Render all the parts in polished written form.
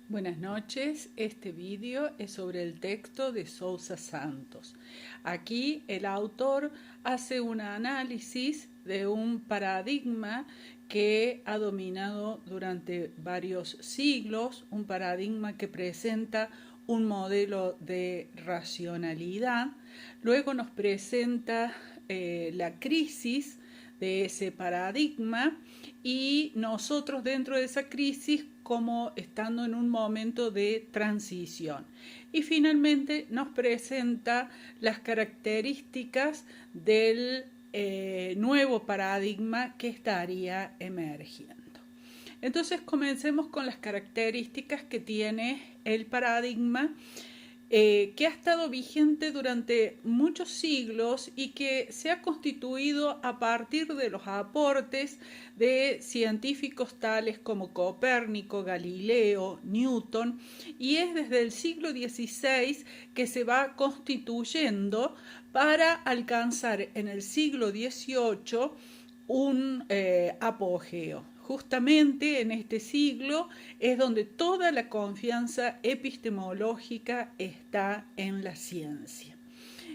Buenas noches, este vídeo es sobre el texto de Sousa Santos. Aquí el autor hace un análisis de un paradigma que ha dominado durante varios siglos, un paradigma que presenta un modelo de racionalidad, luego nos presenta la crisis de ese paradigma y nosotros dentro de esa crisis como estando en un momento de transición. Y finalmente nos presenta las características del nuevo paradigma que estaría emergiendo. Entonces comencemos con las características que tiene el paradigma que ha estado vigente durante muchos siglos y que se ha constituido a partir de los aportes de científicos tales como Copérnico, Galileo, Newton, y es desde el siglo XVI que se va constituyendo para alcanzar en el siglo XVIII un apogeo. Justamente en este siglo es donde toda la confianza epistemológica está en la ciencia.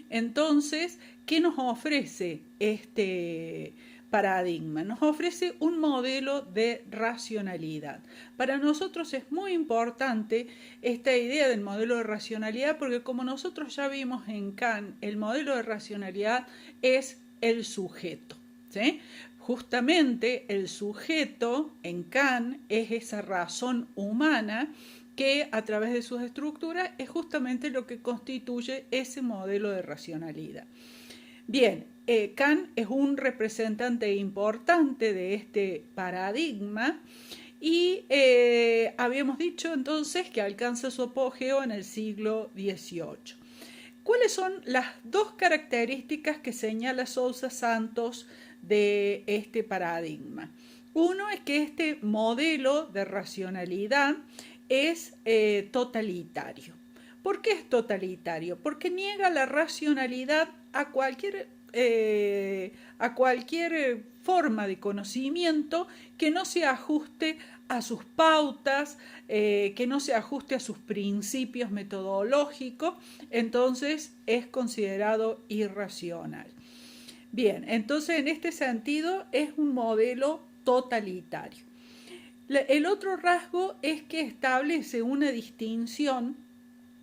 Entonces, ¿qué nos ofrece este paradigma? Nos ofrece un modelo de racionalidad. Para nosotros es muy importante esta idea del modelo de racionalidad porque como nosotros ya vimos en Kant, el modelo de racionalidad es el sujeto. ¿Sí? Justamente el sujeto en Kant es esa razón humana que a través de sus estructuras es justamente lo que constituye ese modelo de racionalidad. Bien, Kant es un representante importante de este paradigma y habíamos dicho entonces que alcanza su apogeo en el siglo XVIII. ¿Cuáles son las dos características que señala Sousa Santos de este paradigma? Uno es que este modelo de racionalidad es totalitario. ¿Por qué es totalitario? Porque niega la racionalidad a cualquier forma de conocimiento que no se ajuste a sus pautas, que no se ajuste a sus principios metodológicos, entonces es considerado irracional. Bien, entonces en este sentido es un modelo totalitario. El otro rasgo es que establece una distinción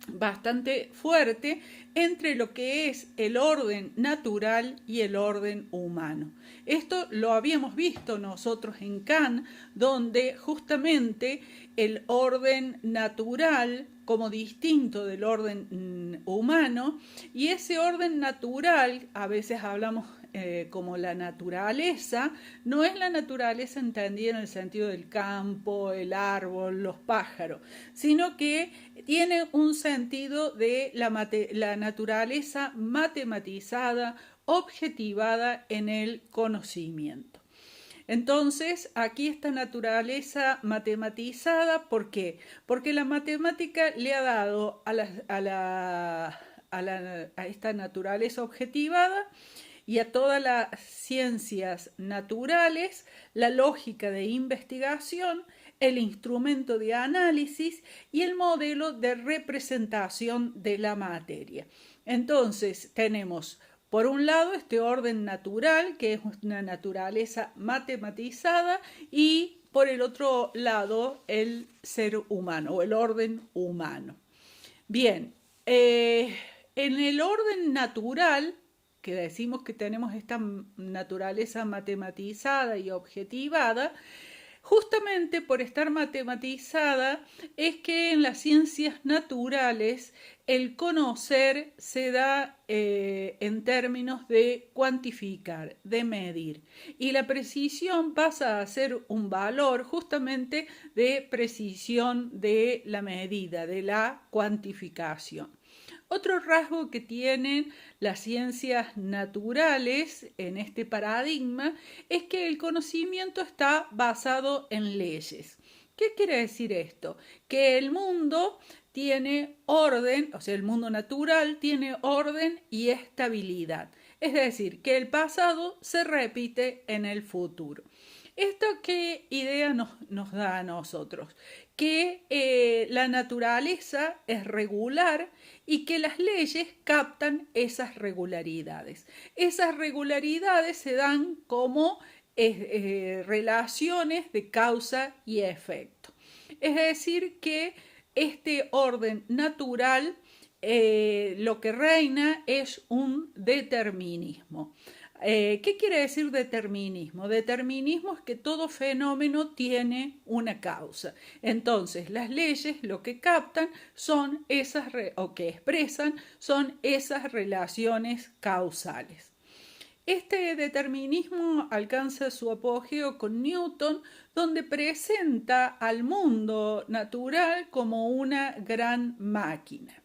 bastante fuerte entre lo que es el orden natural y el orden humano. Esto lo habíamos visto nosotros en Kant, donde justamente el orden natural como distinto del orden humano, y ese orden natural, a veces hablamos como la naturaleza, no es la naturaleza entendida en el sentido del campo, el árbol, los pájaros, sino que tiene un sentido de la naturaleza matematizada, objetivada en el conocimiento. Entonces, aquí esta naturaleza matematizada, ¿por qué? Porque la matemática le ha dado a esta naturaleza objetivada y a todas las ciencias naturales la lógica de investigación, el instrumento de análisis y el modelo de representación de la materia. Entonces tenemos por un lado este orden natural, que es una naturaleza matematizada, y por el otro lado el ser humano o el orden humano. Bien, en el orden natural, que decimos que tenemos esta naturaleza matematizada y objetivada, justamente por estar matematizada es que en las ciencias naturales el conocer se da en términos de cuantificar, de medir. Y la precisión pasa a ser un valor justamente de precisión de la medida, de la cuantificación. Otro rasgo que tienen las ciencias naturales en este paradigma es que el conocimiento está basado en leyes. ¿Qué quiere decir esto? Que el mundo tiene orden, o sea, el mundo natural tiene orden y estabilidad. Es decir, que el pasado se repite en el futuro. ¿Esto qué idea nos da a nosotros? Que la naturaleza es regular y que las leyes captan esas regularidades. Esas regularidades se dan como relaciones de causa y efecto. Es decir, que este orden natural lo que reina es un determinismo. ¿Qué quiere decir determinismo? Determinismo es que todo fenómeno tiene una causa. Entonces, las leyes lo que captan son esas, o que expresan, son esas relaciones causales. Este determinismo alcanza su apogeo con Newton, donde presenta al mundo natural como una gran máquina.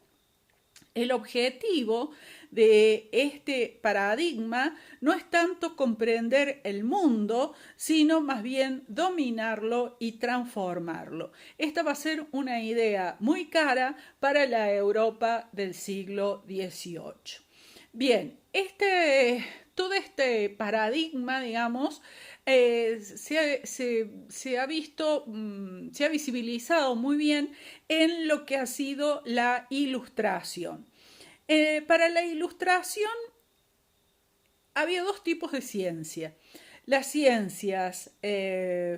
El objetivo de este paradigma no es tanto comprender el mundo, sino más bien dominarlo y transformarlo. Esta va a ser una idea muy cara para la Europa del siglo XVIII. Bien, todo este paradigma, digamos, se ha visto, se ha visibilizado muy bien en lo que ha sido la Ilustración. Para la Ilustración había dos tipos de ciencia. Las ciencias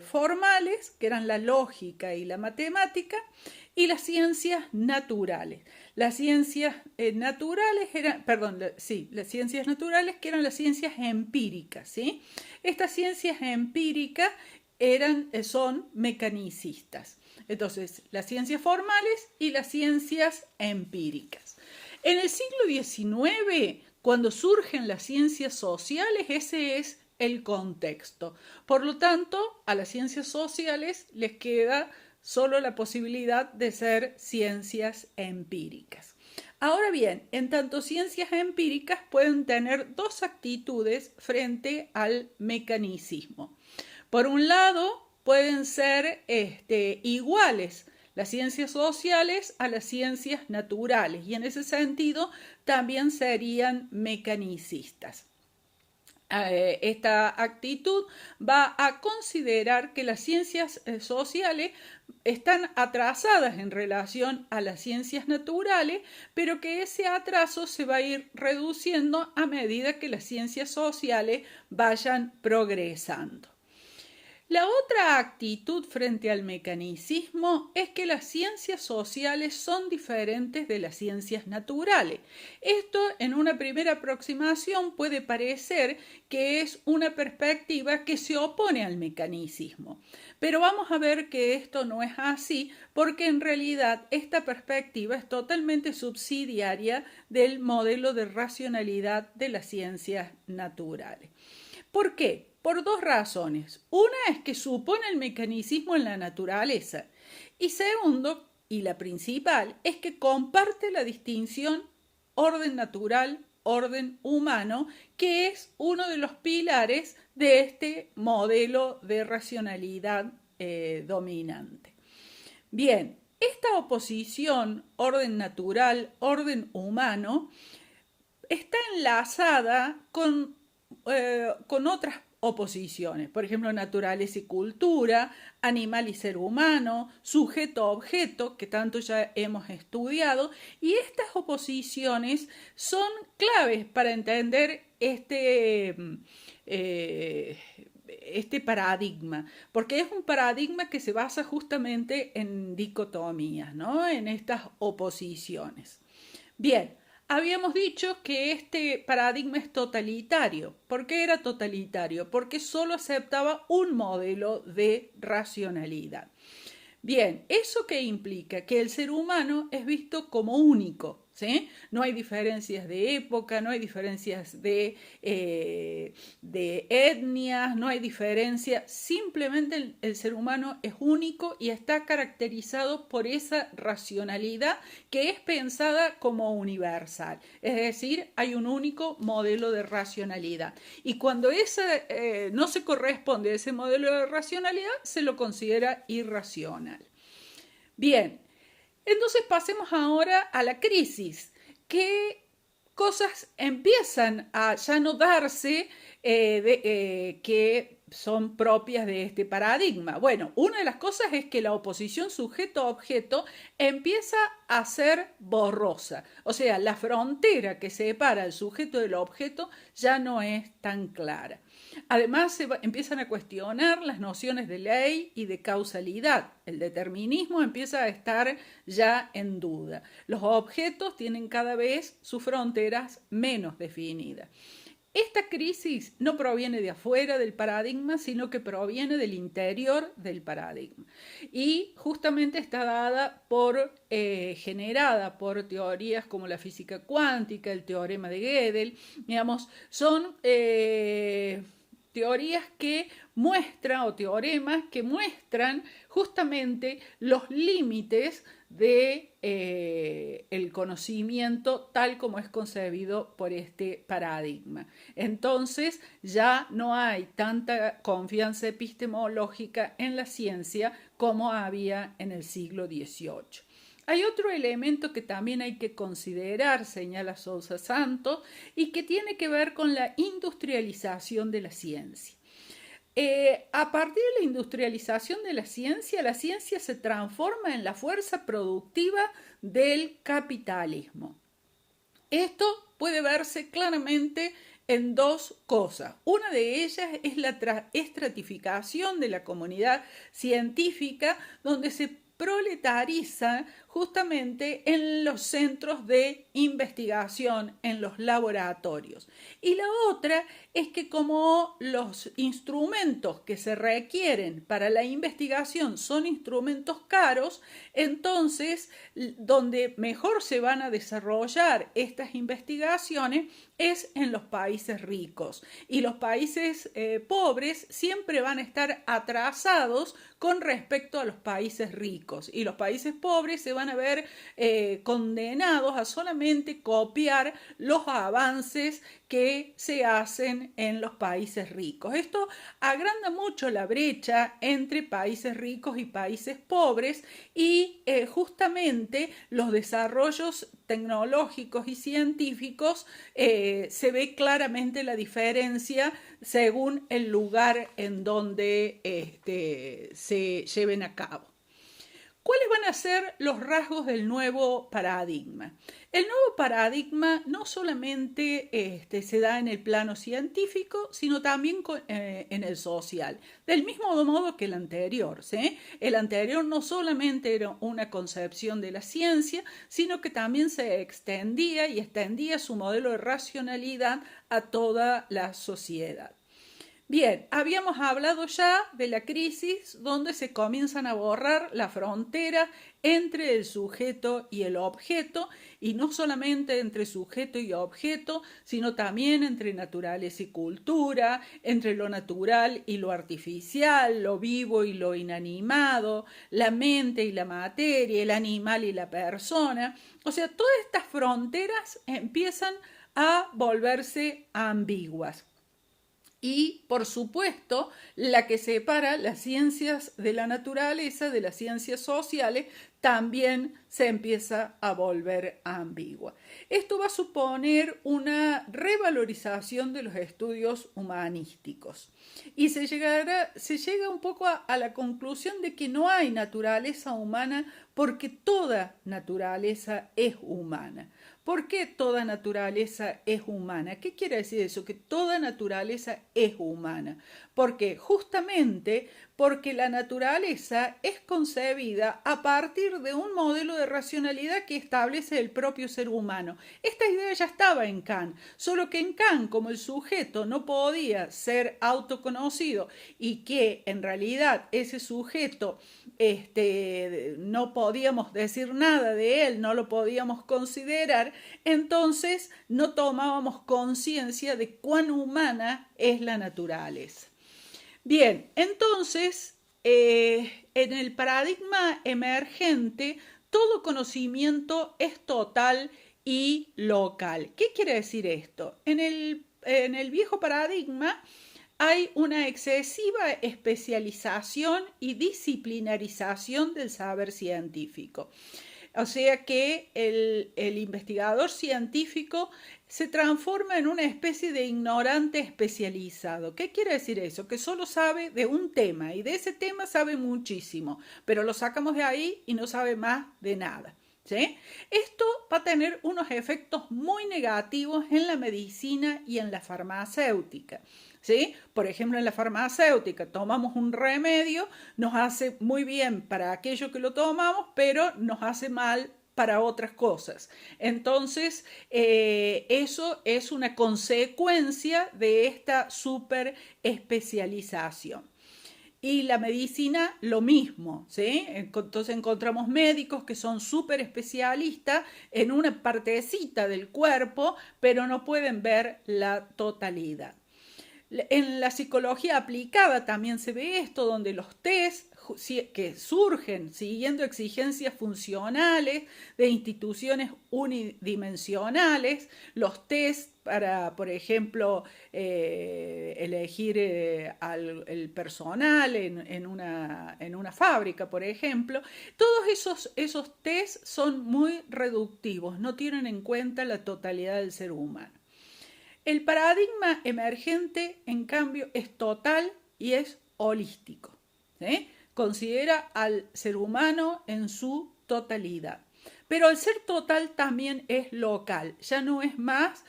formales, que eran la lógica y la matemática, y las ciencias naturales. Las ciencias naturales eran, las ciencias naturales que eran las ciencias empíricas, ¿sí? Estas ciencias empíricas son mecanicistas. Entonces, las ciencias formales y las ciencias empíricas. En el siglo XIX, cuando surgen las ciencias sociales, ese es el contexto. Por lo tanto, a las ciencias sociales les queda solo la posibilidad de ser ciencias empíricas. Ahora bien, en tanto ciencias empíricas pueden tener dos actitudes frente al mecanicismo. Por un lado, pueden ser iguales las ciencias sociales a las ciencias naturales y en ese sentido también serían mecanicistas. Esta actitud va a considerar que las ciencias sociales están atrasadas en relación a las ciencias naturales, pero que ese atraso se va a ir reduciendo a medida que las ciencias sociales vayan progresando. La otra actitud frente al mecanicismo es que las ciencias sociales son diferentes de las ciencias naturales. Esto en una primera aproximación puede parecer que es una perspectiva que se opone al mecanicismo, pero vamos a ver que esto no es así porque en realidad esta perspectiva es totalmente subsidiaria del modelo de racionalidad de las ciencias naturales. ¿Por qué? Por dos razones. Una es que supone el mecanicismo en la naturaleza y segundo, y la principal, es que comparte la distinción orden natural, orden humano, que es uno de los pilares de este modelo de racionalidad dominante. Bien, esta oposición orden natural, orden humano, está enlazada con otras oposiciones, por ejemplo, naturaleza y cultura, animal y ser humano, sujeto-objeto, que tanto ya hemos estudiado, y estas oposiciones son claves para entender este paradigma, porque es un paradigma que se basa justamente en dicotomías, ¿no? En estas oposiciones. Bien. Habíamos dicho que este paradigma es totalitario. ¿Por qué era totalitario? Porque solo aceptaba un modelo de racionalidad. Bien, ¿eso qué implica? Que el ser humano es visto como único, ¿sí? No hay diferencias de época, no hay diferencias de etnias, no hay diferencias. Simplemente el ser humano es único y está caracterizado por esa racionalidad que es pensada como universal. Es decir, hay un único modelo de racionalidad. Y cuando no se corresponde a ese modelo de racionalidad, se lo considera irracional. Bien, entonces pasemos ahora a la crisis. ¿Qué cosas empiezan a ya no darse que son propias de este paradigma? Bueno, una de las cosas es que la oposición sujeto-objeto empieza a ser borrosa. O sea, la frontera que separa el sujeto del objeto ya no es tan clara. Además, empiezan a cuestionar las nociones de ley y de causalidad. El determinismo empieza a estar ya en duda. Los objetos tienen cada vez sus fronteras menos definidas. Esta crisis no proviene de afuera del paradigma, sino que proviene del interior del paradigma. Y justamente está generada por teorías como la física cuántica, el teorema de Gödel, digamos, son teorías que muestran, o teoremas que muestran justamente los límites de el conocimiento tal como es concebido por este paradigma. Entonces ya no hay tanta confianza epistemológica en la ciencia como había en el siglo XVIII. Hay otro elemento que también hay que considerar, señala Sousa Santos, y que tiene que ver con la industrialización de la ciencia. A partir de la industrialización de la ciencia se transforma en la fuerza productiva del capitalismo. Esto puede verse claramente en dos cosas. Una de ellas es la estratificación de la comunidad científica, donde se proletariza justamente en los centros de investigación, en los laboratorios. Y la otra es que como los instrumentos que se requieren para la investigación son instrumentos caros, entonces donde mejor se van a desarrollar estas investigaciones es en los países ricos. Y los países pobres siempre van a estar atrasados con respecto a los países ricos. Y los países pobres se van a ver condenados a solamente copiar los avances que se hacen en los países ricos. Esto agranda mucho la brecha entre países ricos y países pobres y justamente los desarrollos tecnológicos y científicos se ve claramente la diferencia según el lugar en donde se lleven a cabo. ¿Cuáles van a ser los rasgos del nuevo paradigma? El nuevo paradigma no solamente se da en el plano científico, sino también en el social, del mismo modo que el anterior, ¿sí? El anterior no solamente era una concepción de la ciencia, sino que también se extendía y extendía su modelo de racionalidad a toda la sociedad. Bien, habíamos hablado ya de la crisis donde se comienzan a borrar la frontera entre el sujeto y el objeto, y no solamente entre sujeto y objeto, sino también entre naturaleza y cultura, entre lo natural y lo artificial, lo vivo y lo inanimado, la mente y la materia, el animal y la persona. O sea, todas estas fronteras empiezan a volverse ambiguas. Y, por supuesto, la que separa las ciencias de la naturaleza de las ciencias sociales también se empieza a volver ambigua. Esto va a suponer una revalorización de los estudios humanísticos y se llega un poco a la conclusión de que no hay naturaleza humana porque toda naturaleza es humana. ¿Por qué toda naturaleza es humana? ¿Qué quiere decir eso? Que toda naturaleza es humana. Porque justamente porque la naturaleza es concebida a partir de un modelo de racionalidad que establece el propio ser humano. Esta idea ya estaba en Kant, solo que en Kant, como el sujeto no podía ser autoconocido y que en realidad ese sujeto no podíamos decir nada de él, no lo podíamos considerar, entonces no tomábamos conciencia de cuán humana es la naturaleza. Bien, entonces, en el paradigma emergente, todo conocimiento es total y local. ¿Qué quiere decir esto? En el viejo paradigma hay una excesiva especialización y disciplinarización del saber científico. O sea que el investigador científico se transforma en una especie de ignorante especializado. ¿Qué quiere decir eso? Que solo sabe de un tema y de ese tema sabe muchísimo, pero lo sacamos de ahí y no sabe más de nada. ¿Sí? Esto va a tener unos efectos muy negativos en la medicina y en la farmacéutica. ¿Sí? Por ejemplo, en la farmacéutica tomamos un remedio, nos hace muy bien para aquello que lo tomamos, pero nos hace mal para otras cosas. Entonces, eso es una consecuencia de esta super especialización. Y la medicina, lo mismo, ¿sí? Entonces encontramos médicos que son súper especialistas en una partecita del cuerpo, pero no pueden ver la totalidad. En la psicología aplicada también se ve esto, donde los test que surgen siguiendo exigencias funcionales de instituciones unidimensionales, los test para, por ejemplo, elegir el personal en una fábrica, por ejemplo, todos esos test son muy reductivos, no tienen en cuenta la totalidad del ser humano. El paradigma emergente, en cambio, es total y es holístico. ¿Sí? Considera al ser humano en su totalidad. Pero el ser total también es local, ya no es más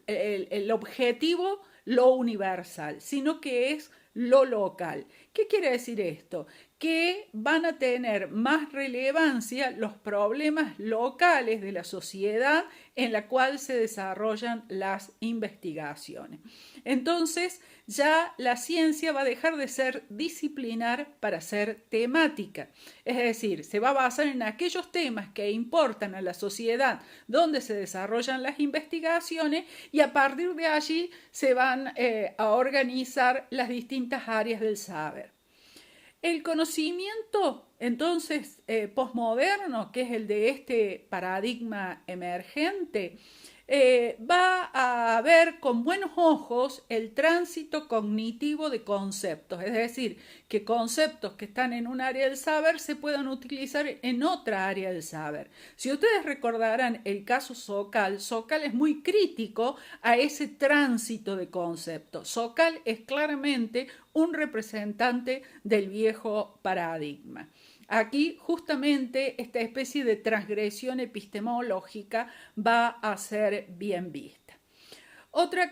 el objetivo lo universal, sino que es lo local. ¿Qué quiere decir esto? Que van a tener más relevancia los problemas locales de la sociedad en la cual se desarrollan las investigaciones. Entonces, ya la ciencia va a dejar de ser disciplinar para ser temática. Es decir, se va a basar en aquellos temas que importan a la sociedad donde se desarrollan las investigaciones y a partir de allí se van a organizar las distintas áreas del saber. El conocimiento, entonces, posmoderno, que es el de este paradigma emergente, va a ver con buenos ojos el tránsito cognitivo de conceptos, es decir, que conceptos que están en un área del saber se puedan utilizar en otra área del saber. Si ustedes recordarán el caso Sokal, Sokal es muy crítico a ese tránsito de conceptos. Sokal es claramente un representante del viejo paradigma. Aquí justamente esta especie de transgresión epistemológica va a ser bien vista. Otra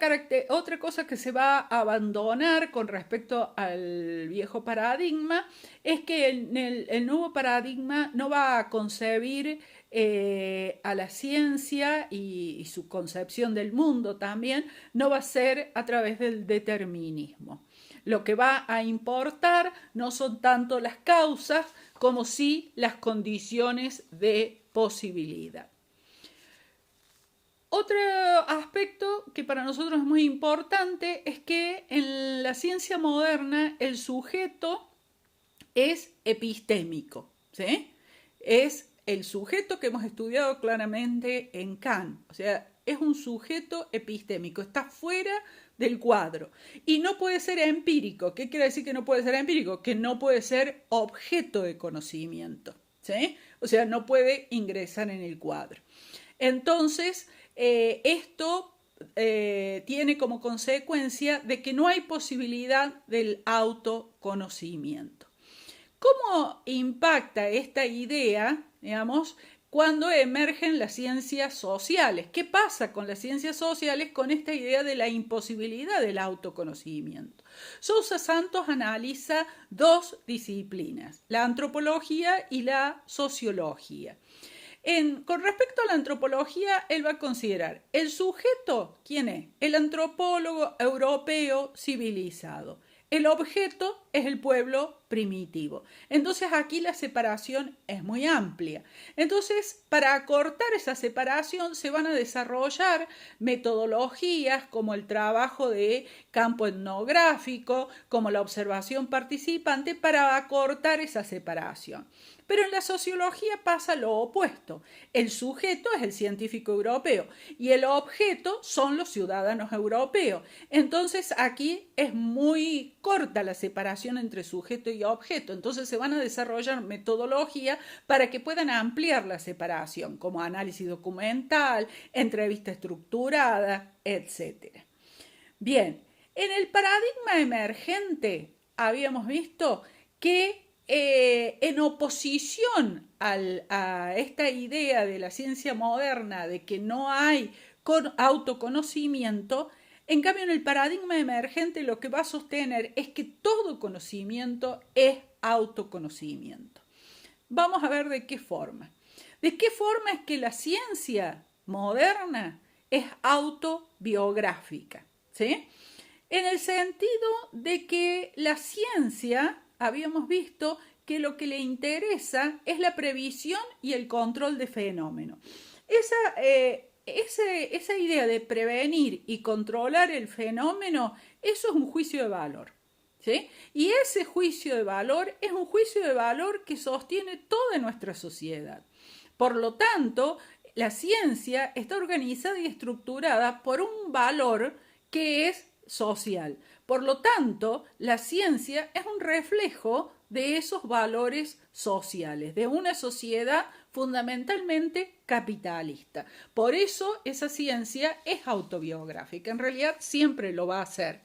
cosa que se va a abandonar con respecto al viejo paradigma es que el nuevo paradigma no va a concebir a la ciencia y su concepción del mundo también, no va a ser a través del determinismo. Lo que va a importar no son tanto las causas como sí las condiciones de posibilidad. Otro aspecto que para nosotros es muy importante es que en la ciencia moderna el sujeto es epistémico, ¿sí? Es el sujeto que hemos estudiado claramente en Kant, o sea, es un sujeto epistémico, está fuera del cuadro y no puede ser empírico. ¿Qué quiere decir que no puede ser empírico? Que no puede ser objeto de conocimiento, ¿sí? O sea, no puede ingresar en el cuadro. Entonces, esto tiene como consecuencia de que no hay posibilidad del autoconocimiento. ¿Cómo impacta esta idea, digamos, cuando emergen las ciencias sociales? ¿Qué pasa con las ciencias sociales con esta idea de la imposibilidad del autoconocimiento? Sousa Santos analiza dos disciplinas, la antropología y la sociología. Con respecto a la antropología, él va a considerar el sujeto, ¿quién es? El antropólogo europeo civilizado. El objeto es el pueblo primitivo. Entonces aquí la separación es muy amplia. Entonces, para acortar esa separación se van a desarrollar metodologías como el trabajo de campo etnográfico, como la observación participante, para acortar esa separación. Pero en la sociología pasa lo opuesto. El sujeto es el científico europeo y el objeto son los ciudadanos europeos. Entonces aquí es muy corta la separación relación entre sujeto y objeto. Entonces se van a desarrollar metodologías para que puedan ampliar la separación, como análisis documental, entrevista estructurada, etc. Bien, en el paradigma emergente habíamos visto que en oposición a esta idea de la ciencia moderna de que no hay autoconocimiento, en cambio en el paradigma emergente lo que va a sostener es que todo conocimiento es autoconocimiento. Vamos a ver de qué forma. ¿De qué forma es que la ciencia moderna es autobiográfica? ¿Sí? En el sentido de que la ciencia, habíamos visto que lo que le interesa es la previsión y el control de fenómenos. Esa idea de prevenir y controlar el fenómeno, eso es un juicio de valor. ¿Sí? Y ese juicio de valor es un juicio de valor que sostiene toda nuestra sociedad. Por lo tanto, la ciencia está organizada y estructurada por un valor que es social. Por lo tanto, la ciencia es un reflejo de esos valores sociales, de una sociedad fundamentalmente capitalista. Por eso esa ciencia es autobiográfica. En realidad siempre lo va a ser.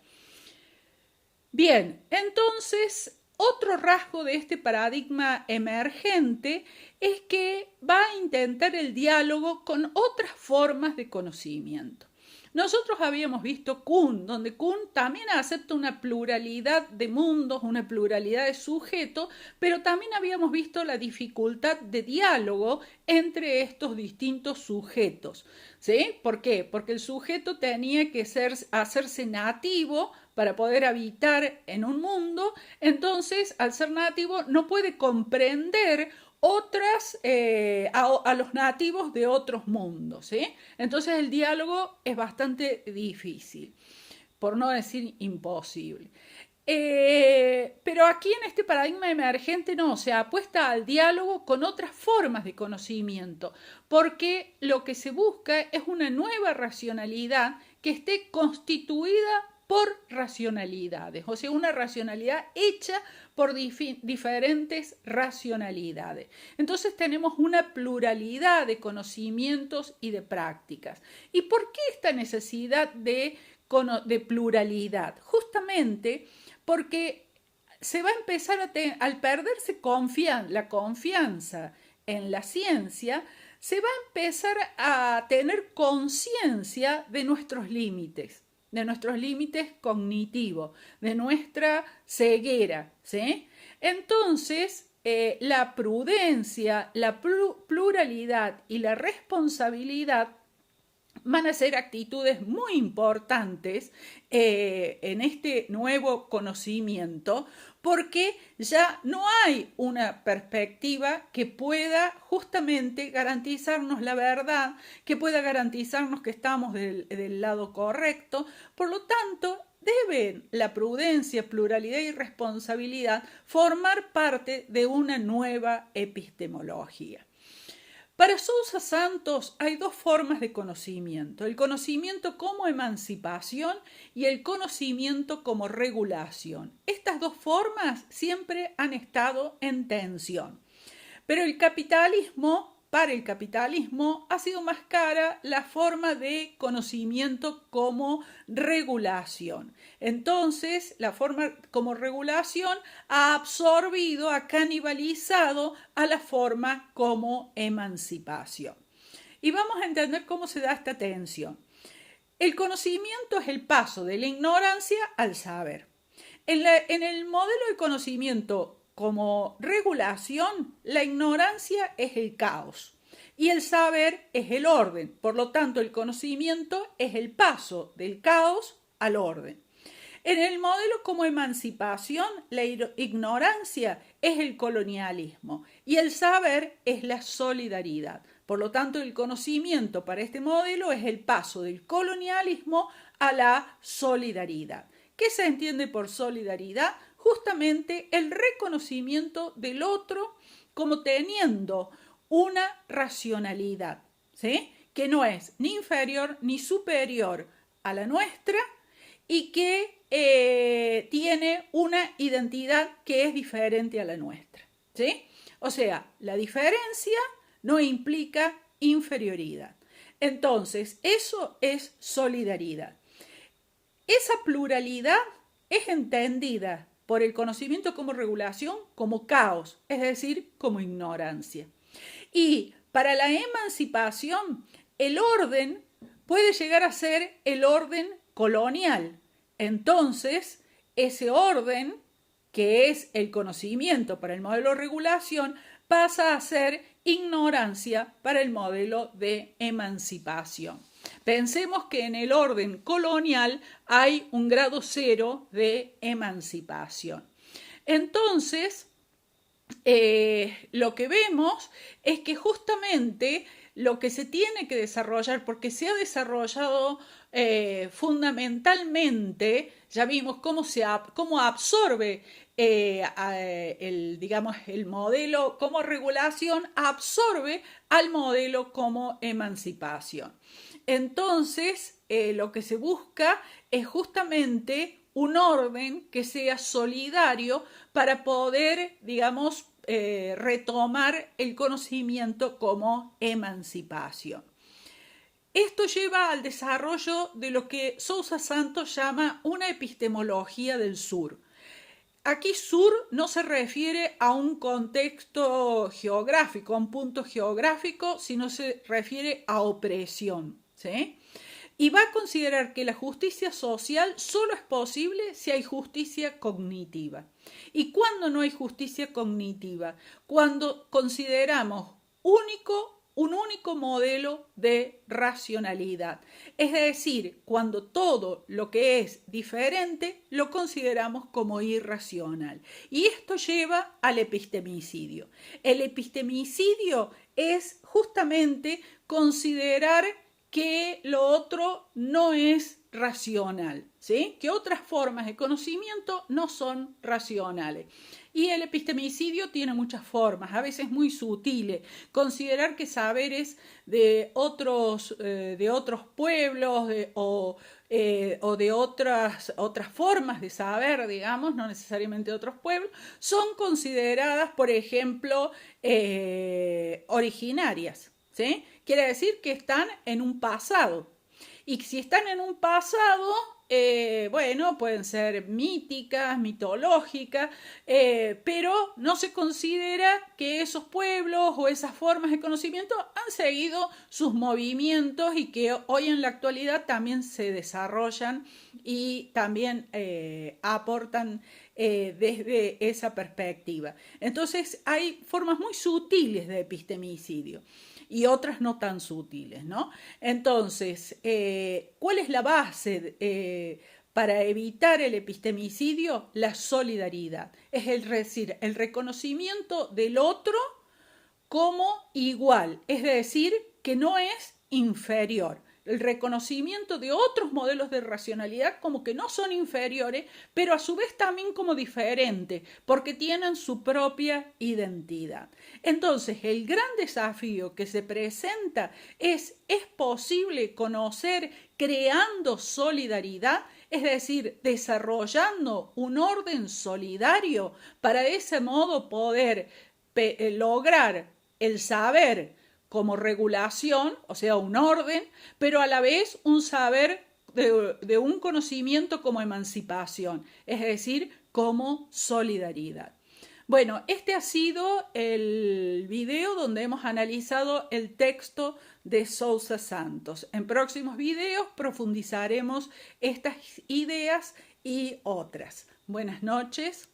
Bien, entonces otro rasgo de este paradigma emergente es que va a intentar el diálogo con otras formas de conocimiento. Nosotros habíamos visto Kuhn, donde Kuhn también acepta una pluralidad de mundos, una pluralidad de sujetos, pero también habíamos visto la dificultad de diálogo entre estos distintos sujetos. ¿Sí? ¿Por qué? Porque el sujeto tenía que hacerse nativo para poder habitar en un mundo, entonces al ser nativo no puede comprender a los nativos de otros mundos, ¿sí? Entonces el diálogo es bastante difícil, por no decir imposible. Pero aquí en este paradigma emergente no, se apuesta al diálogo con otras formas de conocimiento, porque lo que se busca es una nueva racionalidad que esté constituida por racionalidades, o sea, una racionalidad hecha por diferentes racionalidades. Entonces tenemos una pluralidad de conocimientos y de prácticas. ¿Y por qué esta necesidad de pluralidad? Justamente porque se va a empezar al perderse la confianza en la ciencia, se va a empezar a tener conciencia de nuestros límites cognitivos, de nuestra ceguera, ¿sí? Entonces, la prudencia, la pluralidad y la responsabilidad van a ser actitudes muy importantes en este nuevo conocimiento, porque ya no hay una perspectiva que pueda justamente garantizarnos la verdad, que pueda garantizarnos que estamos del lado correcto. Por lo tanto, deben la prudencia, pluralidad y responsabilidad formar parte de una nueva epistemología. Para Sousa Santos hay dos formas de conocimiento: el conocimiento como emancipación y el conocimiento como regulación. Estas dos formas siempre han estado en tensión, pero para el capitalismo ha sido más cara la forma de conocimiento como regulación. Entonces, la forma como regulación ha absorbido, ha canibalizado a la forma como emancipación. Y vamos a entender cómo se da esta tensión. El conocimiento es el paso de la ignorancia al saber. En el modelo de conocimiento como regulación, la ignorancia es el caos y el saber es el orden. Por lo tanto, el conocimiento es el paso del caos al orden. En el modelo como emancipación, la ignorancia es el colonialismo y el saber es la solidaridad. Por lo tanto, el conocimiento para este modelo es el paso del colonialismo a la solidaridad. ¿Qué se entiende por solidaridad? Justamente el reconocimiento del otro como teniendo una racionalidad, ¿sí? Que no es ni inferior ni superior a la nuestra y que tiene una identidad que es diferente a la nuestra, ¿sí? O sea, la diferencia no implica inferioridad. Entonces, eso es solidaridad. Esa pluralidad es entendida por el conocimiento como regulación como caos, es decir, como ignorancia. Y para la emancipación, el orden puede llegar a ser el orden colonial. Entonces, ese orden, que es el conocimiento para el modelo de regulación, pasa a ser ignorancia para el modelo de emancipación. Pensemos que en el orden colonial hay un grado cero de emancipación. Entonces, lo que vemos es que justamente lo que se tiene que desarrollar, porque se ha desarrollado fundamentalmente, ya vimos cómo absorbe el modelo como regulación, absorbe al modelo como emancipación. Entonces, lo que se busca es justamente un orden que sea solidario para poder, digamos, retomar el conocimiento como emancipación. Esto lleva al desarrollo de lo que Sousa Santos llama una epistemología del sur. Aquí sur no se refiere a un contexto geográfico, a un punto geográfico, sino se refiere a opresión, ¿sí? Y va a considerar que la justicia social solo es posible si hay justicia cognitiva. ¿Y cuándo no hay justicia cognitiva? Cuando consideramos un único modelo de racionalidad. Es decir, cuando todo lo que es diferente lo consideramos como irracional. Y esto lleva al epistemicidio. El epistemicidio es justamente considerar que lo otro no es racional, ¿sí? Que otras formas de conocimiento no son racionales. Y el epistemicidio tiene muchas formas, a veces muy sutiles. Considerar que saberes de otros pueblos o de otras formas de saber, digamos, no necesariamente de otros pueblos, son consideradas, por ejemplo, originarias, ¿sí? Quiere decir que están en un pasado. Y si están en un pasado, bueno, pueden ser míticas, mitológicas, pero no se considera que esos pueblos o esas formas de conocimiento han seguido sus movimientos y que hoy en la actualidad también se desarrollan y también aportan desde esa perspectiva. Entonces hay formas muy sutiles de epistemicidio y otras no tan sutiles, ¿no? Entonces, ¿cuál es la base para evitar el epistemicidio? La solidaridad, es decir, el reconocimiento del otro como igual, es decir, que no es inferior. El reconocimiento de otros modelos de racionalidad como que no son inferiores, pero a su vez también como diferentes, porque tienen su propia identidad. Entonces, el gran desafío que se presenta ¿es posible conocer creando solidaridad? Es decir, desarrollando un orden solidario para de ese modo poder lograr el saber como regulación, o sea, un orden, pero a la vez un saber de un conocimiento como emancipación, es decir, como solidaridad. Bueno, este ha sido el video donde hemos analizado el texto de Sousa Santos. En próximos videos profundizaremos estas ideas y otras. Buenas noches.